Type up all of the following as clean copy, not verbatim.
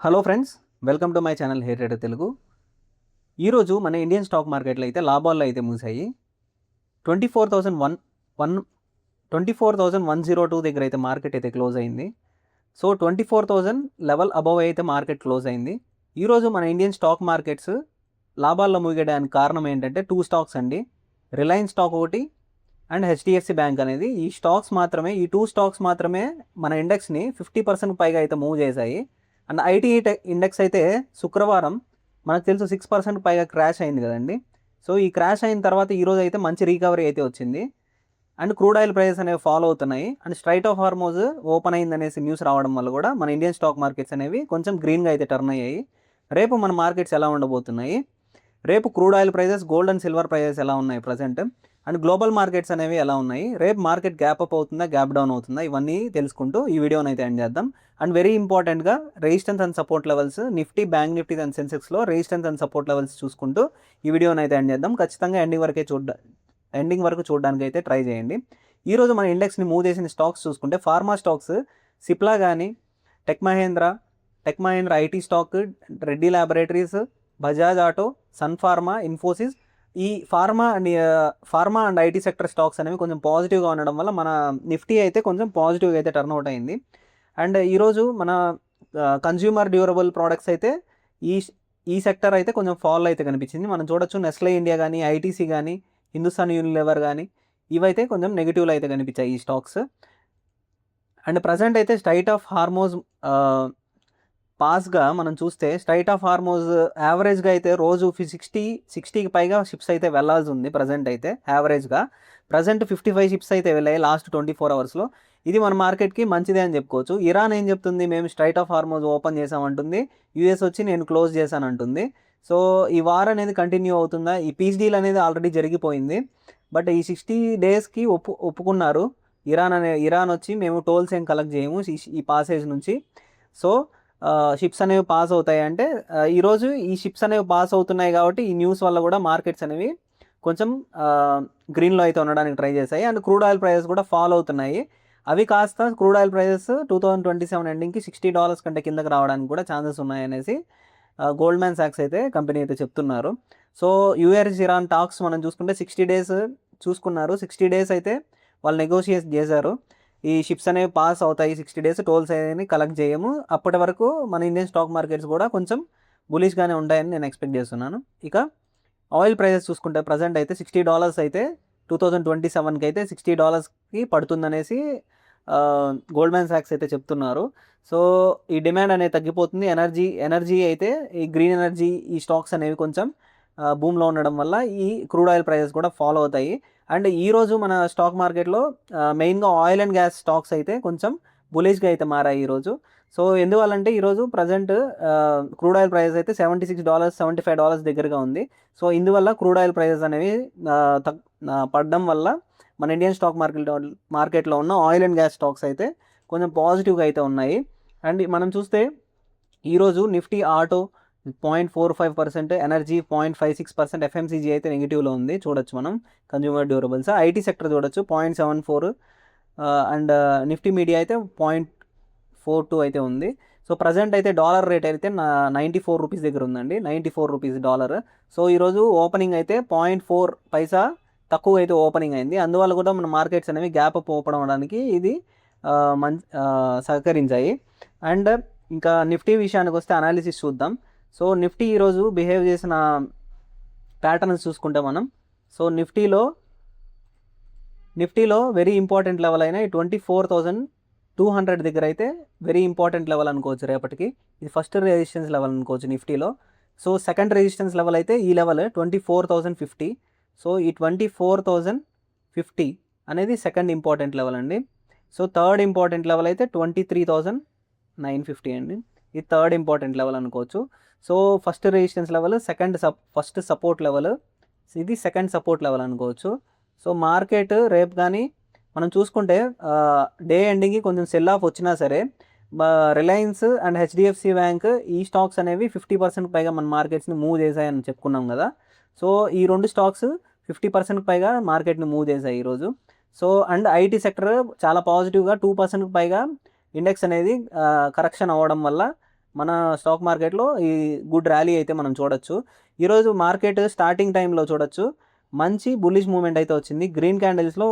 Hello friends, welcome to my channel hair trader Telugu. ఈరోజు మన Indian stock మార్కెట్లో అయితే లాభాల్లో అయితే మూసాయి. 24,102 దగ్గర అయితే మార్కెట్ అయితే క్లోజ్ అయింది. సో 24,000 లెవెల్ అబవ్ అయితే మార్కెట్ క్లోజ్ అయింది. ఈరోజు మన ఇండియన్ స్టాక్ మార్కెట్స్ లాభాల్లో ముగియడానికి కారణం ఏంటంటే 2 స్టాక్స్ అండి. రిలయన్స్ స్టాక్ ఒకటి అండ్ హెచ్డిఎఫ్సి బ్యాంక్ అనేది. ఈ 2 స్టాక్స్ మాత్రమే మన ఇండెక్స్ని 50% పైగా అయితే మూవ్ చేశాయి. అండ్ ఐటీ ఇండెక్స్ అయితే శుక్రవారం మనకు తెలుసు 6% పైగా క్రాష్ అయింది కదండి. సో ఈ క్రాష్ అయిన తర్వాత ఈరోజు అయితే మంచి రికవరీ అయితే వచ్చింది. అండ్ క్రూడ్ ఆయిల్ ప్రైసెస్ అనేవి ఫాలో అవుతున్నాయి. And Strait of Hormuz open అయిందనేసి న్యూస్ రావడం వల్ల కూడా మన ఇండియన్ స్టాక్ మార్కెట్స్ అనేవి కొంచెం గ్రీన్గా అయితే టర్న్ అయ్యాయి. రేపు మన మార్కెట్స్ ఎలా ఉండబోతున్నాయి, రేపు crude oil prices, gold and silver prices ఎలా ఉన్నాయి ప్రజెంట్, అండ్ గ్లోబల్ మార్కెట్స్ అనేవి ఎలా ఉన్నాయి, రేపు మార్కెట్ గ్యాప్ అప్ అవుతుందా గ్యాప్ డౌన్ అవుతుందా, ఇవన్నీ తెలుసుకుంటూ ఈ వీడియోని అయితే ఎండ్ చేద్దాం. అండ్ వెరీ ఇంపార్టెంట్గా resistance and support levels Nifty, bank Nifty and సెన్సెక్స్లో రెసిస్టెన్స్ అండ్ సపోర్ట్ లెవెల్స్ చూసుకుంటూ ఈ వీడియోని అయితే ఎండ్ చేద్దాం. ఖచ్చితంగా ఎండింగ్ వరకు చూడడానికి అయితే ట్రై చేయండి. ఈరోజు మన ఇండెక్స్ని మూవ్ చేసిన స్టాక్స్ చూసుకుంటే ఫార్మా స్టాక్స్ సిప్లా కానీ, టెక్ మహేంద్ర ఐటీ స్టాక్, రెడ్డి ల్యాబొరేటరీస్, బజాజ్ ఆటో, సన్ ఫార్మా, ఇన్ఫోసిస్, ఈ pharma and IT sector stocks అనేవి కొంచెం పాజిటివ్గా ఉండడం వల్ల మన నిఫ్టీ అయితే కొంచెం పాజిటివ్గా అయితే టర్న్అవుట్ అయింది. అండ్ ఈరోజు మన కన్జ్యూమర్ డ్యూరబుల్ ప్రోడక్ట్స్ అయితే ఈ సెక్టర్ అయితే కొంచెం ఫాల్ అయితే కనిపించింది. మనం చూడొచ్చు నెస్లే ఇండియా కానీ, ఐటీసీ కానీ, హిందుస్థాన్ యూనిలివర్ కానీ, ఇవైతే కొంచెం నెగిటివ్లో అయితే కనిపించాయి ఈ స్టాక్స్. అండ్ ప్రజెంట్ అయితే స్ట్రైట్ ఆఫ్ హార్మోజ్ పాస్గా మనం చూస్తే స్ట్రైట్ ఆఫ్ హార్మోజ్ యావరేజ్గా అయితే రోజు 60కి పైగా షిప్స్ అయితే వెళ్ళాల్సి ఉంది. ప్రజెంట్ అయితే యావరేజ్గా 55 షిప్స్ అయితే వెళ్ళాయి లాస్ట్ 24 అవర్స్లో. ఇది మన మార్కెట్కి మంచిదే అని చెప్పుకోవచ్చు. ఇరాన్ ఏం చెప్తుంది, మేము స్ట్రైట్ ఆఫ్ హార్మోజ్ ఓపెన్ చేసామంటుంది. యూఎస్ వచ్చి నేను క్లోజ్ చేశానంటుంది. సో ఈ వార్ అనేది కంటిన్యూ అవుతుందా? ఈ పీస్ డీల్ అనేది ఆల్రెడీ జరిగిపోయింది. బట్ ఈ 60 డేస్కి ఒప్పుకున్నారు ఇరాన్ వచ్చి మేము టోల్స్ ఏం కలెక్ట్ చేయము ఈ పాసేజ్ నుంచి. సో షిప్స్ అనేవి పాస్ అవుతాయి అంటే ఈరోజు ఈ షిప్స్ అనేవి పాస్ అవుతున్నాయి కాబట్టి ఈ న్యూస్ వల్ల కూడా మార్కెట్స్ అనేవి కొంచెం గ్రీన్లో అయితే ఉండడానికి ట్రై చేశాయి. అండ్ క్రూడ్ ఆయిల్ ప్రైసెస్ కూడా ఫాలో అవుతున్నాయి. అవి కాస్త క్రూడ్ ఆయిల్ ప్రైసెస్ 2027 ఎండింగ్కి $60 కంటే కిందకి రావడానికి కూడా ఛాన్సెస్ ఉన్నాయనేసి గోల్డ్మ్యాన్ సాక్స్ అయితే కంపెనీ అయితే చెప్తున్నారు. సో యూఎస్ ఇరాన్ టాక్స్ మనం చూసుకుంటే 60 డేస్ చూసుకున్నారు. 60 డేస్ అయితే వాళ్ళు నెగోషియేట్ చేశారు. ఈ షిప్స్ అనేవి పాస్ అవుతాయి 60 డేస్, టోల్స్ అనేవి కలెక్ట్ చేయము. అప్పటి వరకు మన ఇండియన్ స్టాక్ మార్కెట్స్ కూడా కొంచెం బులిష్గానే ఉంటాయని నేను ఎక్స్పెక్ట్ చేస్తున్నాను. ఇక ఆయిల్ ప్రైసెస్ చూసుకుంటే ప్రజెంట్ అయితే $60 అయితే 2027కి అయితే $60కి పడుతుందనేసి గోల్డ్మ్యాన్ సాక్స్ అయితే చెప్తున్నారు. సో ఈ డిమాండ్ అనేది తగ్గిపోతుంది. ఎనర్జీ అయితే ఈ గ్రీన్ ఎనర్జీ ఈ స్టాక్స్ అనేవి కొంచెం భూమిలో ఉండడం వల్ల ఈ క్రూడ్ ఆయిల్ ప్రైసెస్ కూడా ఫాలో అవుతాయి. అండ్ ఈరోజు మన స్టాక్ మార్కెట్లో మెయిన్గా ఆయిల్ అండ్ గ్యాస్ స్టాక్స్ అయితే కొంచెం బులిష్గా అయితే మారాయి ఈరోజు. సో ఎందువల్లంటే ఈరోజు ప్రజెంట్ క్రూడ్ ఆయిల్ ప్రైస్ అయితే $76, $75 దగ్గరగా ఉంది. సో ఇందువల్ల క్రూడ్ ఆయిల్ ప్రైసెస్ అనేవి పడడం వల్ల మన ఇండియన్ స్టాక్ మార్కెట్లో ఉన్న ఆయిల్ అండ్ గ్యాస్ స్టాక్స్ అయితే కొంచెం పాజిటివ్గా అయితే ఉన్నాయి. అండ్ మనం చూస్తే ఈరోజు నిఫ్టీ ఆటో 0.45%, ఎనర్జీ 0.56%, ఎఫ్ఎంసీజీ అయితే నెగిటివ్లో ఉంది చూడొచ్చు మనం. కన్జ్యూమర్ డ్యూరబుల్స్, ఐటీ సెక్టర్ చూడొచ్చు 0.74, అండ్ నిఫ్టీ మీడియా అయితే 0.42 అయితే ఉంది. సో ప్రజెంట్ అయితే డాలర్ రేట్ అయితే 94 రూపీస్ దగ్గర ఉందండి, 94 రూపీస్ డాలర్. సో ఈరోజు ఓపెనింగ్ అయితే 0.4 పైసా తక్కువ అయితే ఓపెనింగ్ అయింది. అందువల్ల కూడా మన మార్కెట్స్ అనేవి గ్యాప్ అప్ ఓపెన్ అవ్వడానికి ఇది సహకరించాయి. అండ్ ఇంకా నిఫ్టీ విషయానికి వస్తే అనాలిసిస్ చూద్దాం. సో నిఫ్టీ ఈరోజు బిహేవ్ చేసిన ప్యాటర్న్స్ చూసుకుంటే మనం, సో నిఫ్టీలో వెరీ ఇంపార్టెంట్ లెవెల్ అయిన 24,200 దగ్గర అయితే వెరీ ఇంపార్టెంట్ లెవెల్ అనుకోవచ్చు రేపటికి. ఇది ఫస్ట్ రెసిస్టెన్స్ లెవెల్ అనుకోవచ్చు నిఫ్టీలో. సో సెకండ్ రెసిస్టెన్స్ లెవెల్ అయితే ఈ లెవెల్ 24,050. సో ఈ 24,050 అనేది సెకండ్ ఇంపార్టెంట్ లెవెల్ అండి. సో థర్డ్ ఇంపార్టెంట్ లెవెల్ అయితే 23,950 అండి. ఇది థర్డ్ ఇంపార్టెంట్ లెవెల్ అనుకోవచ్చు. So first resistance level, first support level, ఇది సెకండ్ సపోర్ట్ లెవెల్ అనుకోవచ్చు. సో మార్కెట్ రేపు కానీ మనం చూసుకుంటే డే ఎండింగ్కి కొంచెం సెల్ ఆఫ్ వచ్చినా సరే రిలయన్స్ అండ్ హెచ్డిఎఫ్సి బ్యాంక్ ఈ స్టాక్స్ అనేవి 50% పైగా మన మార్కెట్స్ని మూవ్ చేశాయని చెప్పుకున్నాం కదా. సో ఈ రెండు స్టాక్స్ 50% పైగా మార్కెట్ని మూవ్ చేశాయి ఈరోజు. సో అండ్ ఐటీ సెక్టర్ చాలా పాజిటివ్గా 2% పైగా ఇండెక్స్ అనేది కరెక్షన్ అవ్వడం వల్ల మన స్టాక్ మార్కెట్లో ఈ గుడ్ ర్యాలీ అయితే మనం చూడొచ్చు. ఈరోజు మార్కెట్ స్టార్టింగ్ టైంలో చూడొచ్చు మంచి బుల్లిష్ మూవ్మెంట్ అయితే వచ్చింది. గ్రీన్ క్యాండిల్స్లో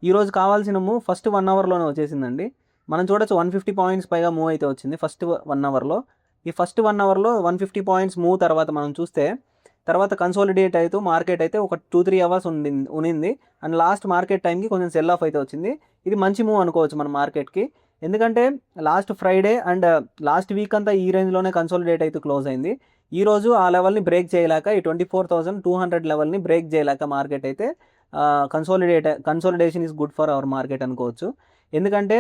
ఈరోజు కావాల్సిన మూవ్ ఫస్ట్ 1 అవర్లోనే వచ్చేసిందండి. మనం చూడొచ్చు 150 పాయింట్స్ పైగా మూవ్ అయితే వచ్చింది ఫస్ట్ 1 అవర్లో. ఈ ఫస్ట్ 1 అవర్లో 150 పాయింట్స్ మూవ్ తర్వాత మనం చూస్తే తర్వాత కన్సాలిడేట్ అవుతూ మార్కెట్ అయితే ఒక 2-3 అవర్స్ ఉనింది. అండ్ లాస్ట్ మార్కెట్ టైంకి కొంచెం సెల్ ఆఫ్ అయితే వచ్చింది. ఇది మంచి మూవ్ అనుకోవచ్చు మన మార్కెట్కి. ఎందుకంటే last Friday and last week అంతా ఈ రేంజ్లోనే కన్సాలిడేట్ అయితే క్లోజ్ అయింది. ఈరోజు ఆ లెవెల్ని బ్రేక్ చేయలేక ఈ 24,200 లెవెల్ని బ్రేక్ చేయలేక మార్కెట్ అయితే consolidation is good for hour market అనుకోవచ్చు. ఎందుకంటే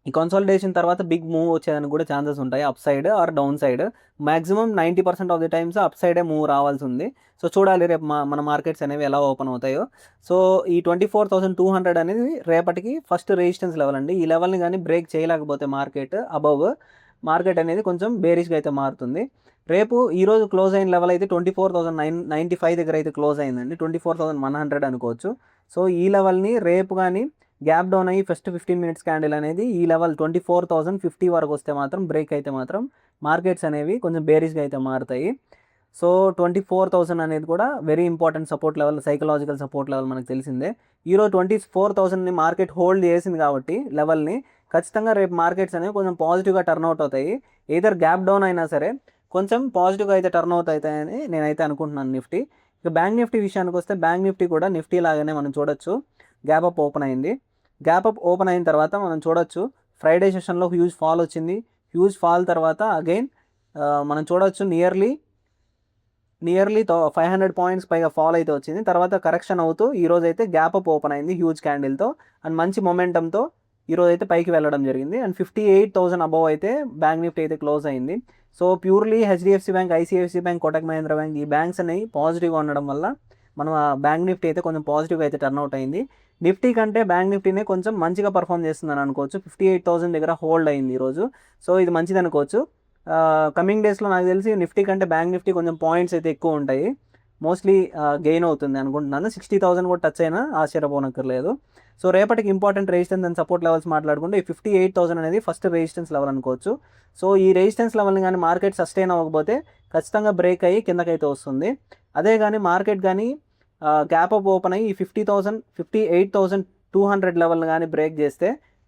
ఈ కన్సాలిడేషన్ తర్వాత బిగ్ మూవ్ వచ్చేదానికి కూడా ఛాన్సెస్ ఉంటాయి, up side or down side. Maximum 90% of the times up సైడే మూవ్ రావాల్సి ఉంది. సో చూడాలి రేపు మన మార్కెట్స్ అనేవి ఎలా ఓపెన్ అవుతాయో. సో ఈ 24,200 అనేది రేపటికి ఫస్ట్ రెసిస్టెన్స్ లెవెల్ అండి. ఈ లెవెల్ని కానీ బ్రేక్ చేయలేకపోతే మార్కెట్ అనేది కొంచెం బేరిష్గా అయితే మారుతుంది. రేపు ఈరోజు క్లోజ్ అయిన లెవెల్ అయితే 24,995 దగ్గర అయితే క్లోజ్ అయిందండి. 24,100 అనుకోవచ్చు. సో ఈ లెవెల్ని రేపు కానీ గ్యాప్ డౌన్ అయ్యి ఫస్ట్ 15 మినిట్స్ క్యాండిల్ అనేది ఈ లెవెల్ 24,050 వరకు వస్తే మాత్రం బ్రేక్ అయితే మాత్రం మార్కెట్స్ అనేవి కొంచెం బేరిష్గా అయితే మారుతాయి. సో 24,000 అనేది కూడా very important support level, psychological support level మనకు తెలిసిందే. ఈరోజు 24,000ని మార్కెట్ హోల్డ్ చేసింది కాబట్టి లెవెల్ని ఖచ్చితంగా రేపు మార్కెట్స్ అనేవి కొంచెం పాజిటివ్గా టర్న్అవుట్ అవుతాయి. ఏదర్ గ్యాప్ డౌన్ అయినా సరే కొంచెం పాజిటివ్గా అయితే టర్న్అవుట్ అవుతాయని నేనైతే అనుకుంటున్నాను నిఫ్టీ. ఇక బ్యాంక్ నిఫ్టీ విషయానికి వస్తే బ్యాంక్ నిఫ్టీ కూడా నిఫ్టీ లాగానే మనం చూడొచ్చు గ్యాప్ అప్ ఓపెన్ అయింది. గ్యాప్ అప్ ఓపెన్ అయిన తర్వాత మనం చూడొచ్చు ఫ్రైడే సెషన్లో హ్యూజ్ ఫాల్ వచ్చింది. హ్యూజ్ ఫాల్ తర్వాత అగైన్ మనం చూడొచ్చు నియర్లీ 500 పాయింట్స్ పైగా ఫాల్ అయితే వచ్చింది. తర్వాత కరెక్షన్ అవుతూ ఈరోజు అయితే గ్యాప్ అప్ ఓపెన్ అయింది హ్యూజ్ క్యాండిల్తో అండ్ మంచి మొమెంటంతో ఈరోజు అయితే పైకి వెళ్ళడం జరిగింది. అండ్ 58,000 అబవ్ అయితే బ్యాంక్ నిఫ్టీ అయితే క్లోజ్ అయింది. So purely HDFC bank, ICICI bank, Kotak Mahindra bank ఈ బ్యాంక్స్ అనేవి పాజిటివ్గా ఉండడం వల్ల మనం బ్యాంక్ నిఫ్టీ అయితే కొంచెం పాజిటివ్గా అయితే టర్న్అవుట్ అయింది. నిఫ్టీ కంటే బ్యాంక్ నిఫ్టీనే కొంచెం మంచిగా పర్ఫామ్ చేస్తుందని అనుకోవచ్చు. 58,000 దగ్గర హోల్డ్ అయింది ఈరోజు. సో ఇది మంచిది అనుకోవచ్చు. కమింగ్ డేస్లో నాకు తెలిసి నిఫ్టీ కంటే బ్యాంక్ నిఫ్టీ కొంచెం పాయింట్స్ అయితే ఎక్కువ ఉంటాయి. మోస్ట్లీ గెయిన్ అవుతుంది అనుకుంటున్నాను. 60,000 కూడా టచ్ అయినా ఆశ్చర్యపోనక్కర్లేదు. సో రేపటికి important resistance and support levels మాట్లాడుకుంటే ఈ 58,000 అనేది ఫస్ట్ రెసిస్టెన్స్ లెవెల్ అనుకోవచ్చు. సో ఈ రెసిస్టెన్స్ లెవెల్ని కానీ మార్కెట్ సస్టైన్ అవ్వకపోతే ఖచ్చితంగా బ్రేక్ అయ్యి కిందకైతే వస్తుంది. అదే కానీ మార్కెట్ కానీ గ్యాప్ అప్ ఓపెన్ అయ్యి ఈ 58,200 లెవెల్ కానీ బ్రేక్ చేస్తే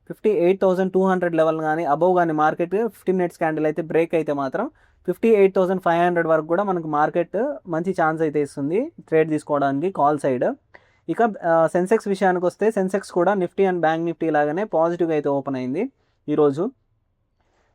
58,200 లెవెల్ కానీ అబవ్ కానీ మార్కెట్ 15 మినిట్స్ క్యాండిల్ అయితే బ్రేక్ అయితే మాత్రం 58,500 వరకు కూడా మనకు మార్కెట్ మంచి ఛాన్స్ అయితే ఇస్తుంది ట్రేడ్ తీసుకోవడానికి కాల్ సైడ్. ఇక సెన్సెక్స్ విషయానికి వస్తే సెన్సెక్స్ కూడా నిఫ్టీ అండ్ బ్యాంక్ నిఫ్టీ లాగానే పాజిటివ్గా అయితే ఓపెన్ అయింది. ఈరోజు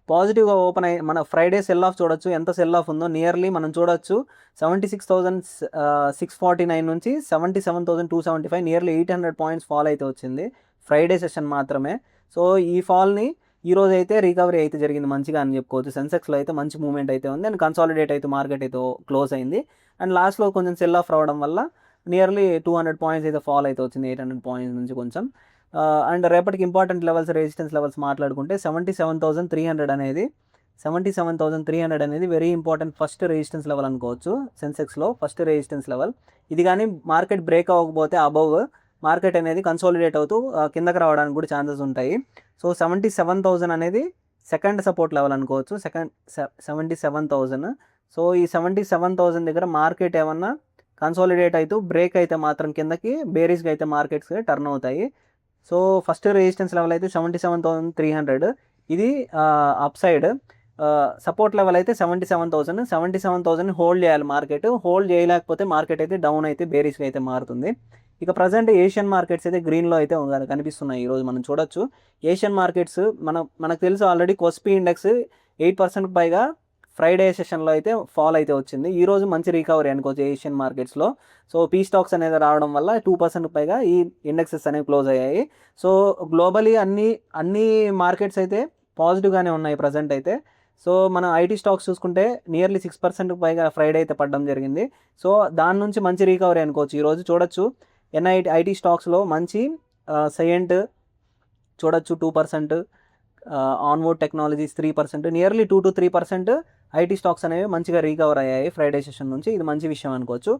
పాజిటివ్గా ఓపెన్ అయ్యి మన ఫ్రైడే సెల్ ఆఫ్ చూడొచ్చు ఎంత సెల్ ఆఫ్ ఉందో. నియర్లీ మనం చూడొచ్చు 76,649 నుంచి 77,275 నియర్లీ 800 పాయింట్స్ ఫాల్ అయితే వచ్చింది ఫ్రైడే సెషన్ మాత్రమే. సో ఈ ఫాల్ని ఈరోజు అయితే రికవరీ అయితే జరిగింది మంచిగా అని చెప్పుకోవచ్చు. సెన్సెక్స్లో అయితే మంచి మూవ్మెంట్ అయితే ఉంది అండ్ కన్సాలిడేట్ అయితే మార్కెట్ అయితే క్లోజ్ అయింది. అండ్ లాస్ట్లో కొంచెం సెల్ ఆఫ్ రావడం వల్ల నియర్లీ 200 పాయింట్స్ అయితే ఫాల్ అయితే వచ్చింది 800 పాయింట్స్ నుంచి కొంచెం. అండ్ రేపటికి ఇంపార్టెంట్ లెవెల్స్, రెసిస్టెన్స్ లెవెల్స్ మాట్లాడుకుంటే 77,300 అనేది very important first resistance level అనుకోవచ్చు. సెన్సెక్స్లో ఫస్ట్ రెసిస్టెన్స్ లెవెల్ ఇది కానీ మార్కెట్ బ్రేక్ అవ్వకపోతే అబవ్ మార్కెట్ అనేది కన్సాలిడేట్ అవుతూ కిందకి రావడానికి కూడా ఛాన్సెస్ ఉంటాయి. సో 77,000 అనేది సెకండ్ సపోర్ట్ లెవెల్ అనుకోవచ్చు. 77,000. సో ఈ 77,000 దగ్గర మార్కెట్ ఏమన్నా కన్సాలిడేట్ అవుతూ బ్రేక్ అయితే మాత్రం కిందకి బేరిష్గా అయితే మార్కెట్స్ టర్న్ అవుతాయి. సో ఫస్ట్ రెసిస్టెన్స్ లెవెల్ అయితే 77,300 ఇది అప్ సైడ్. సపోర్ట్ లెవెల్ అయితే 77,000 హోల్డ్ చేయాలి మార్కెట్. హోల్డ్ చేయలేకపోతే మార్కెట్ అయితే డౌన్ అయితే బేరిష్గా అయితే మారుతుంది. ఇక ప్రజెంట్ ఏషియన్ మార్కెట్స్ అయితే గ్రీన్లో అయితే కనిపిస్తున్నాయి. ఈరోజు మనం చూడొచ్చు ఏషియన్ మార్కెట్స్ మనకు తెలుసు ఆల్రెడీ కోస్పీ ఇండెక్స్ 8% పైగా ఫ్రైడే సెషన్లో అయితే ఫాల్ అయితే వచ్చింది. ఈరోజు మంచి రికవరీ అనుకోవచ్చు ఏషియన్ మార్కెట్స్లో. సో పీ స్టాక్స్ అనేది రావడం వల్ల 2% పైగా ఈ ఇండెక్సెస్ అనేవి క్లోజ్ అయ్యాయి. సో గ్లోబలీ అన్ని మార్కెట్స్ అయితే పాజిటివ్గానే ఉన్నాయి ప్రజెంట్ అయితే. సో మనం ఐటీ స్టాక్స్ చూసుకుంటే నియర్లీ 6% పైగా ఫ్రైడే అయితే పడడం జరిగింది. సో దాని నుంచి మంచి రికవరీ అనుకోవచ్చు. ఈరోజు చూడొచ్చు ఐటీ స్టాక్స్లో మంచి సైయంట్ చూడొచ్చు 2%, onward technologies 3%, nearly 2 to 3% IT stocks అనేవి మంచిగా రికవర్ అయ్యాయి ఫ్రైడే సెషన్ నుంచి. ఇది మంచి విషయం అనుకోవచ్చు.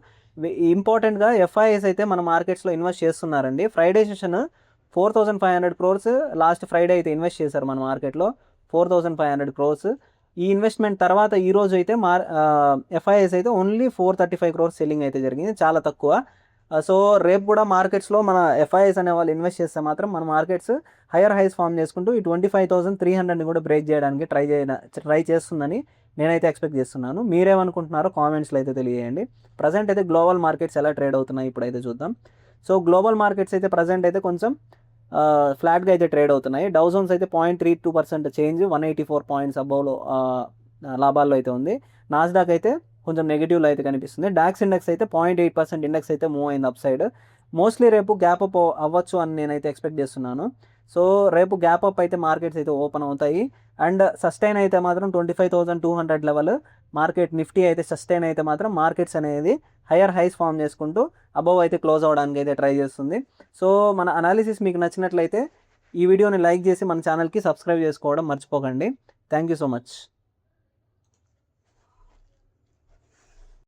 ఇంపార్టెంట్గా ఎఫ్ఐఎస్ అయితే మన మార్కెట్స్లో ఇన్వెస్ట్ చేస్తున్నారండి. Friday session 4,500 crores last Friday అయితే ఇన్వెస్ట్ చేశారు మన మార్కెట్లో 4,500 crores. ఈ ఇన్వెస్ట్మెంట్ తర్వాత ఈ రోజు అయితే ఎఫ్ఐఎస్ అయితే ఓన్లీ 435 crores సెల్లింగ్ అయితే జరిగింది, చాలా తక్కువ. సో రేపు కూడా మార్కెట్స్లో మన ఎఫ్ఐఎస్ అనే వాళ్ళు ఇన్వెస్ట్ చేస్తే మాత్రం మన మార్కెట్స్ హైయర్ హైస్ ఫామ్ చేసుకుంటూ ఈ 25,300ని కూడా బ్రేక్ చేయడానికి ట్రై చేస్తుందని నేనైతే ఎక్స్పెక్ట్ చేస్తున్నాను. మీరేమనుకుంటున్నారో కామెంట్స్లో అయితే తెలియజేయండి. ప్రజెంట్ అయితే గ్లోబల్ మార్కెట్స్ ఎలా ట్రేడ్ అవుతున్నాయి ఇప్పుడైతే చూద్దాం. సో గ్లోబల్ మార్కెట్స్ అయితే ప్రజెంట్ అయితే కొంచెం ఫ్లాట్గా అయితే ట్రేడ్ అవుతున్నాయి. డౌ జోన్స్ అయితే 0.32% చేంజ్, 184 పాయింట్స్ అబౌవ్లో లాభాల్లో అయితే ఉంది. నాస్డాక్ అయితే కొంచెం నెగిటివ్లో అయితే కనిపిస్తుంది. డాక్స్ ఇండెక్స్ అయితే 0.8% ఇండెక్స్ అయితే మూవ్ అయింది అప్ సైడ్. మోస్ట్లీ రేపు గ్యాప్ అప్ అవ్వచ్చు అని నేనైతే ఎక్స్పెక్ట్ చేస్తున్నాను. సో రేపు గ్యాప్ అప్ అయితే మార్కెట్స్ అయితే ఓపెన్ అవుతాయి. అండ్ సస్టైన్ అయితే మాత్రం 25,200 లెవెల్ మార్కెట్ నిఫ్టీ అయితే సస్టైన్ అయితే మాత్రం మార్కెట్స్ అనేది హైయర్ హైస్ ఫామ్ చేసుకుంటూ అబవ్ అయితే క్లోజ్ అవ్వడానికి అయితే ట్రై చేస్తుంది. సో మన అనాలిసిస్ మీకు నచ్చినట్లయితే ఈ వీడియోని లైక్ చేసి మన ఛానల్కి సబ్స్క్రైబ్ చేసుకోవడం మర్చిపోకండి. Thank you so much.